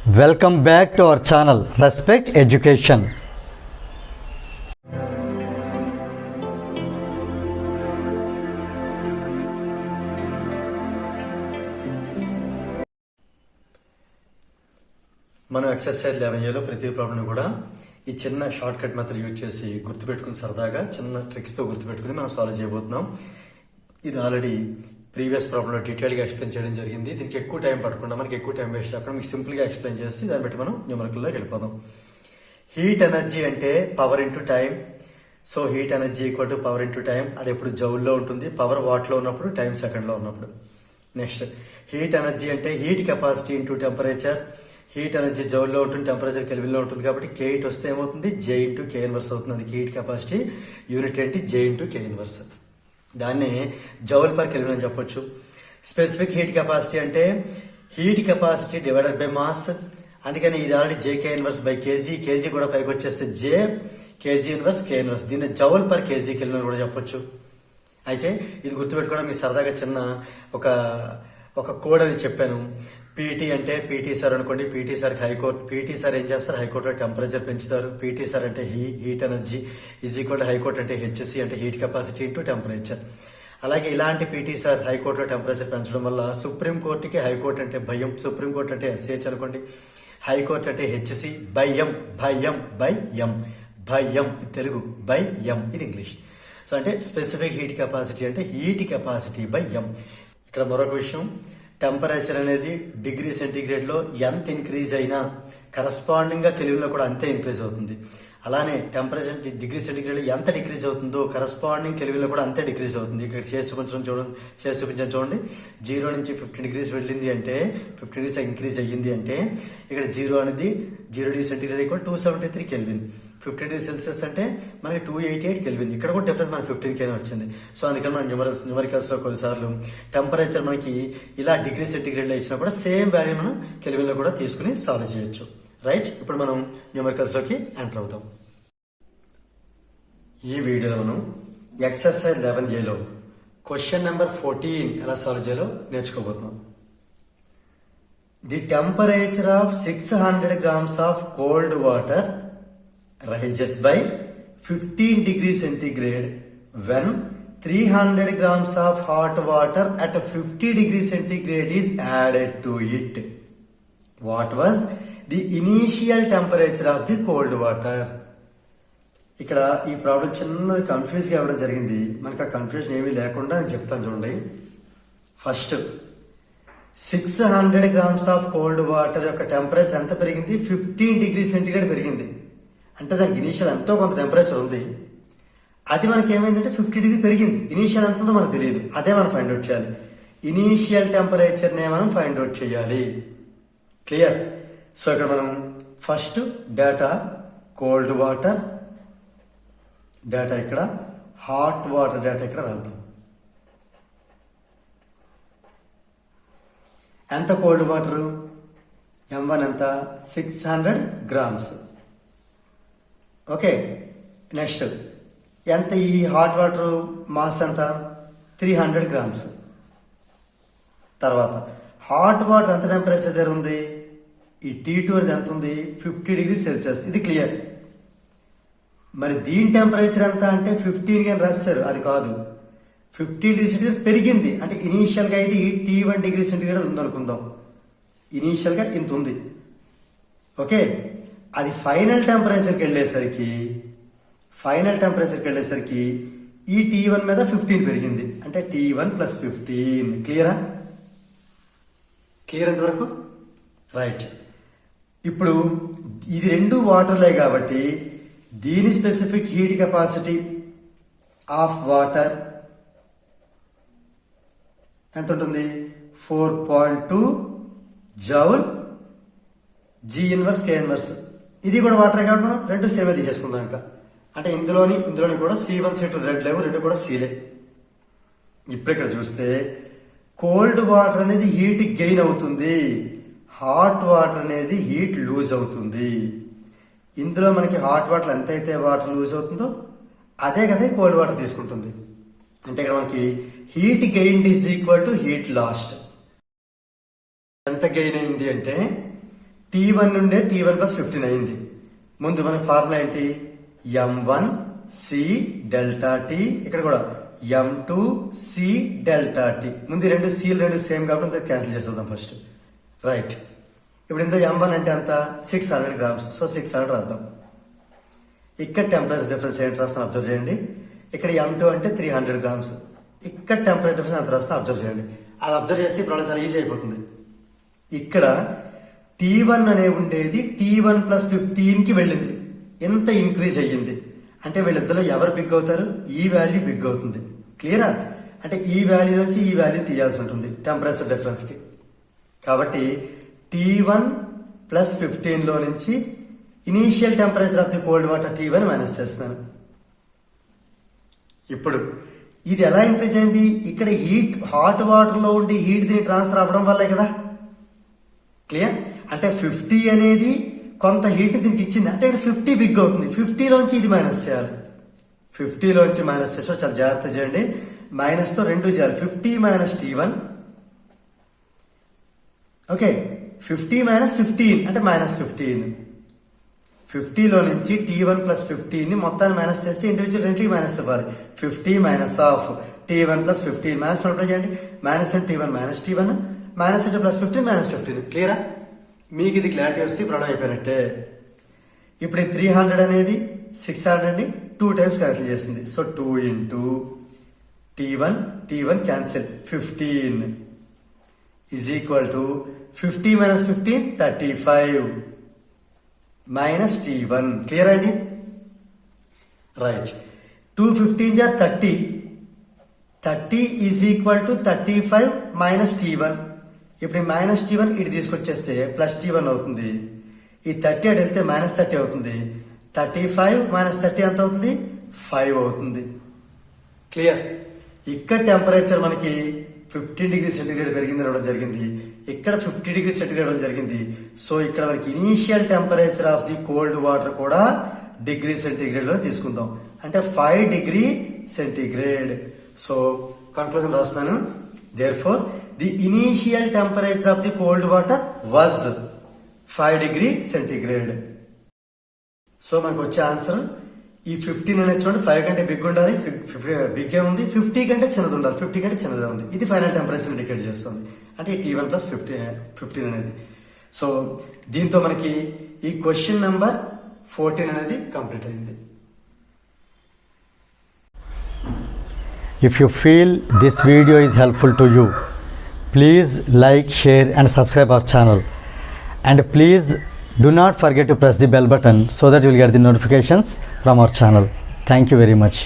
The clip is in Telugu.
Welcome back to our channel respect education. మనం ఎక్సర్సైజ్ 11 ప్రతి ప్రాబ్లం కూడా ఈ చిన్న షార్ట్ కట్ మెథడ్ యూజ్ చేసి గుర్తుపెట్టుకుని సరదాగా చిన్న ట్రిక్స్ తో గుర్తుపెట్టుకుని మనం సాల్వ్ చేయబోతున్నాం. ఇది ఆల్రెడీ ప్రీవియస్ ప్రాబ్లం లో డీటెయిల్ గా ఎక్స్ప్లెయిన్ చేయడం జరిగింది. దీనికి ఎక్కువ టైం పడకుండా మనకి ఎక్కువ టైం వేస్ట్ అక్కడ మీకు సింపుల్ గా ఎక్స్ప్లెయిన్ చేసి దాన్ని బట్టి మనం న్యూమరికల్ లోకి వెళ్ళిపోదాం. హీట్ ఎనర్జీ అంటే power into time. So heat energy equal to power into time. అది ఎప్పుడు జౌల్లో ఉంటుంది, పవర్ వాట్ లో ఉన్నప్పుడు, టైం సెకండ్ లో ఉన్నప్పుడు. నెక్స్ట్ హీట్ ఎనర్జీ అంటే heat capacity into temperature. Heat energy జౌల్లో ఉంటుంది, టెంపరేచర్ కెల్విన్ లో ఉంటుంది కాబట్టి K వస్తే ఏమవుతుంది, J ఇంటూ K ఇన్వర్స్ అవుతుంది. అది హీట్ కెపాసిటీ యూనిట్ ఏంటి, J ఇంటూ K ఇన్వర్స్. దాన్ని జౌల్ పర్ కెల్విన్ అని చెప్పొచ్చు. స్పెసిఫిక్ హీట్ కెపాసిటీ అంటే heat capacity divided by mass. అందుకని ఇది already JK inverse by KG. KG కూడా పైకి వచ్చేస్తే J KG inverse K inverse. దీన్ని జౌల్ పర్ కేజీ కెల్విన్ అని కూడా చెప్పొచ్చు. అయితే ఇది గుర్తుపెట్టుకోవడం మీకు సరదాగా చిన్న ఒక కోడ్ అని చెప్పాను. పీటీ అంటే పీటీ సార్ అనుకోండి. PT sir high court. PT sir ఏం చేస్తారు, హైకోర్టులో టెంపరేచర్ పెంచుతారు. పీటీ సార్ అంటే heat energy is equal high court అంటే HC అంటే హీట్ కెపాసిటీ ఇంటూ టెంపరేచర్. అలాగే ఇలాంటి పీటీ సార్ హైకోర్టులో టెంపరేచర్ పెంచడం వల్ల సుప్రీం కోర్టుకి హైకోర్టు అంటే భయం. సుప్రీం కోర్టు అంటే SH అనుకోండి. హైకోర్టు అంటే HC భయం. భయం బై ఎం. భయం ఇది తెలుగు, బై ఎం ఇది ఇంగ్లీష్. సో అంటే స్పెసిఫిక్ హీట్ కెపాసిటీ అంటే హీట్ కెపాసిటీ బై ఎం. ఇక్కడ మరొక విషయం, టెంపరేచర్ అనేది డిగ్రీ సెంటీగ్రేడ్ లో ఎంత ఇంక్రీజ్ అయినా కరస్పాండింగ్ గా కెల్విన్ లో కూడా అంతే ఇంక్రీజ్ అవుతుంది. అలానే టెంపరేచర్ డిగ్రీ సెంటీగ్రేడ్ లో ఎంత డిక్రీజ్ అవుతుందో కరస్పాండింగ్ కెల్విన్ లో కూడా అంతే డిక్రీజ్ అవుతుంది. ఇక్కడ చేసి చూపించాను చూడండి. 0 నుంచి 15 డిగ్రీస్ వెళ్ళింది అంటే 15 డిగ్రీస్ ఇంక్రీజ్ అయ్యింది అంటే ఇక్కడ 0 అనేది 0 degree centigrade equal 273 kelvin. 15 degree Celsius అంటే మనకి 288 కెల్విన్. ఇక్కడ కూడా డిఫరెన్స్ మనకి 15 కెల్విన్ వచ్చింది. సో అందుకని మనం న్యూమరికల్స్ లో కొన్నిసార్లు టెంపరేచర్ మనకి ఇలా డిగ్రీ సెంటీగ్రేడ్ లో ఇచ్చినా కూడా సేమ్ వాల్యూ మనం కెల్విన్ లో కూడా తీసుకుని సాల్వ్ చేయొచ్చు. రైట్, ఇప్పుడు మనం న్యూమరికల్స్ లోకి ఎంటర్ అవుతాం. ఈ వీడియోలో మనం ఎక్సర్సైజ్ 11A క్వశ్చన్ నెంబర్ 14 ఎలా సాల్వ్ చేయాలో నేర్చుకోబోతున్నాం. The temperature of 600 grams of cold water rises by 15 degrees centigrade when 300 grams of hot water at 50 degrees centigrade is added to it. What was the initial temperature of the cold water? ఇక్కడ ఈ ప్రాబ్లం చిన్నది కన్ఫ్యూజ్ గా అవ్వడం జరిగింది. మనకు ఆ కన్ఫ్యూజన్ ఏమీ లేకుండా నేను చెప్తాను చూడండి. First 600 grams of cold water యొక్క టెంపరేచర్ ఎంత పెరిగింది, 15 degrees centigrade పెరిగింది. అంటే దానికి ఇనీషియల్ ఎంతో కొంత టెంపరేచర్ ఉంది. అది మనకి ఏమైందంటే 50 డిగ్రీ పెరిగింది. ఇనీషియల్ ఎంత ఉందో మనకు తెలియదు, అదే మనం ఫైండ్ అవుట్ చేయాలి. ఇనీషియల్ టెంపరేచర్ నే మనం ఫైండ్ అవుట్ చేయాలి. క్లియర్? సో ఇక్కడ మనం first data cold water data ఇక్కడ, హాట్ వాటర్ డేటా ఇక్కడ రాద్దాం. ఎంత కోల్డ్ వాటర్, M1 ఎంత, 600 grams. ఓకే, నెక్స్ట్ ఎంత ఈ హాట్ వాటర్ మాస్ ఎంత, 300 grams. తర్వాత హాట్ వాటర్ ఎంత టెంపరేచర్ దగ్గర ఉంది, ఈ T2 అనేది ఎంత ఉంది, 50 degrees Celsius. ఇది క్లియర్. మరి దీని టెంపరేచర్ ఎంత అంటే 15 అని రాశారు, అది కాదు. 15 degrees సెంటీగ్రేడ్ పెరిగింది అంటే ఇనీషియల్ గా ఇది T1 degree సెంటీగ్రేడ్ ఉందనుకుందాం. ఇనీషియల్ గా ఇంత ఉంది. ఓకే, అది ఫైనల్ టెంపరేచర్కి వెళ్ళేసరికి ఈ T1 మీద 15 పెరిగింది అంటే T1 + 15. క్లియరా? క్లియర్ ఎంతవరకు? రైట్. ఇప్పుడు ఇది రెండు వాటర్లే కాబట్టి దీని specific heat capacity of water ఎంత ఉంటుంది, 4.2 joule G inverse K inverse. ఇది కూడా వాటర్ కాబట్టి మనం రెండు సేమే తీసేసుకుందాం. ఇంకా అంటే ఇందులోని కూడా C1 C2 రెడ్ లేవు, రెండు కూడా సీలే. ఇప్పుడు ఇక్కడ చూస్తే కోల్డ్ వాటర్ అనేది హీట్ గెయిన్ అవుతుంది, హాట్ వాటర్ అనేది హీట్ లూజ్ అవుతుంది. ఇందులో మనకి హాట్ వాటర్ ఎంతైతే వాటర్ లూజ్ అవుతుందో అదే కదా కోల్డ్ వాటర్ తీసుకుంటుంది. అంటే ఇక్కడ మనకి heat gain is equal to heat last. ఎంత గెయిన్ అయింది అంటే T1 నుండే T1 ప్లస్ 15 అయింది. ముందు మనకి ఫార్ములా ఏంటి? M1 C డెల్టా T, ఇక్కడ కూడా M2 C డెల్టా T. ముందు రెండు Cలు రెండు సేమ్ కాబట్టి క్యాన్సిల్ చేసేద్దాం ఫస్ట్. రైట్, ఇప్పుడు ఇంత M1 అంటే అంత 600 గ్రామ్స్. సో 600 రాద్దాం. ఇక్కడ టెంపరేచర్ డిఫరెన్స్ ఏంటి రాస్తాను అబ్జర్వ్ చేయండి. ఇక్కడ M2 అంటే 300 గ్రామ్స్. ఇక్కడ టెంపరేచర్ డిఫరెన్స్ ఎంత రాస్తాను అబ్జర్వ్ చేయండి. అది అబ్జర్వ్ చేస్తే ప్రాబ్లం చాలా ఈజీ అయిపోతుంది. ఇక్కడ T1 అనే ఉండేది T1 ప్లస్ 15కి వెళ్ళింది. ఎంత ఇంక్రీజ్ అయ్యింది అంటే వీళ్ళిద్దరు ఎవరు బిగ్ అవుతారు? ఈ వాల్యూ బిగ్ అవుతుంది. క్లియరా? అంటే ఈ వాల్యూ నుంచి ఈ వాల్యూ తీయాల్సి ఉంటుంది టెంపరేచర్ డిఫరెన్స్ కి. కాబట్టి T1 ప్లస్ 15 లో నుంచి initial temperature of the cold water T1 minus చేస్తున్నాను. ఇప్పుడు ఇది ఎలా ఇంక్రీజ్ అయింది? ఇక్కడ హాట్ వాటర్ లో ఉండి హీట్ దీన్ని ట్రాన్స్ఫర్ అవ్వడం వల్లే కదా. క్లియర్? అంటే 50 అనేది కొంత హీట్ దీనికి ఇచ్చింది అంటే ఇక్కడ 50 బిగ్ అవుతుంది. 50 లోంచి ఇది మైనస్ చేయాలి. 50 లోంచి మైనస్ చేస్తే చాలా జాగ్రత్త చేయండి. మైనస్ తో రెండు చేయాలి. 50 మైనస్ T1. ఓకే, 50 మైనస్ 15 అంటే మైనస్ 15. 50 లో నుంచి T1 ప్లస్ 15 ని మొత్తాన్ని మైనస్ చేస్తే ఇండివిజువల్ రెంట్లకి మైనస్ ఇవ్వాలి. 50 minus of T1 plus 15 minus multiply చేయండి. మైనస్ అంటే T1 మైనస్ T1 మైనస్ అంటే ప్లస్ 15 మైనస్ 15. క్లియరా? మీకు ఇది క్లారిటీ వస్తే ప్రాబ్లం అయిపోయినట్టే. ఇప్పుడు ఈ 300 అనేది 600 ని 2 టైమ్స్ క్యాన్సిల్ చేసింది. So 2 into T1 cancel 15 is equal to 50 minus 15 35 minus T1. Clear ఇది? రైట్. 2 15 జా 30 is equal to 35 minus T1. ఇప్పుడు మైనస్ T1 ఇటు తీసుకొచ్చేస్తే ప్లస్ T1 అవుతుంది. ఈ 30 అటు వెళ్తే మైనస్ 30 అవుతుంది. 35 మైనస్ 30 ఎంత అవుతుంది? 5 అవుతుంది. క్లియర్? ఇక్కడ టెంపరేచర్ మనకి 15 డిగ్రీ సెంటిగ్రేడ్ పెరిగింది అవ్వడం జరిగింది. ఇక్కడ 50 డిగ్రీ సెంటిగ్రేడ్ అవ్వడం జరిగింది. సో ఇక్కడ మనకి initial temperature of the cold water కూడా డిగ్రీ సెంటిగ్రేడ్ లో తీసుకుందాం. అంటే 5 డిగ్రీ సెంటిగ్రేడ్. సో కన్క్లూజన్ రాస్తున్నాను. Therefore, the initial temperature of the cold water was 5 degree centigrade. So మనకు వచ్చే ఆన్సర్ ఈ 15 అనేది చూడండి 5 కంటే బిగ్ ఉండాలి. బిగ్ ఏ ఉంది. 50 కంటే చిన్నది ఉండాలి. 50 కంటే చిన్నదే ఉంది. ఇది ఫైనల్ టెంపరేచర్ ఇండికేట్ చేస్తుంది. అంటే T1 ప్లస్ 15 అనేది. సో దీంతో మనకి ఈ క్వశ్చన్ నెంబర్ 14 అనేది కంప్లీట్ అయింది. If you feel this video is helpful to you, please like, share and subscribe our channel. And please do not forget to press the bell button so that you will get the notifications from our channel. Thank you very much.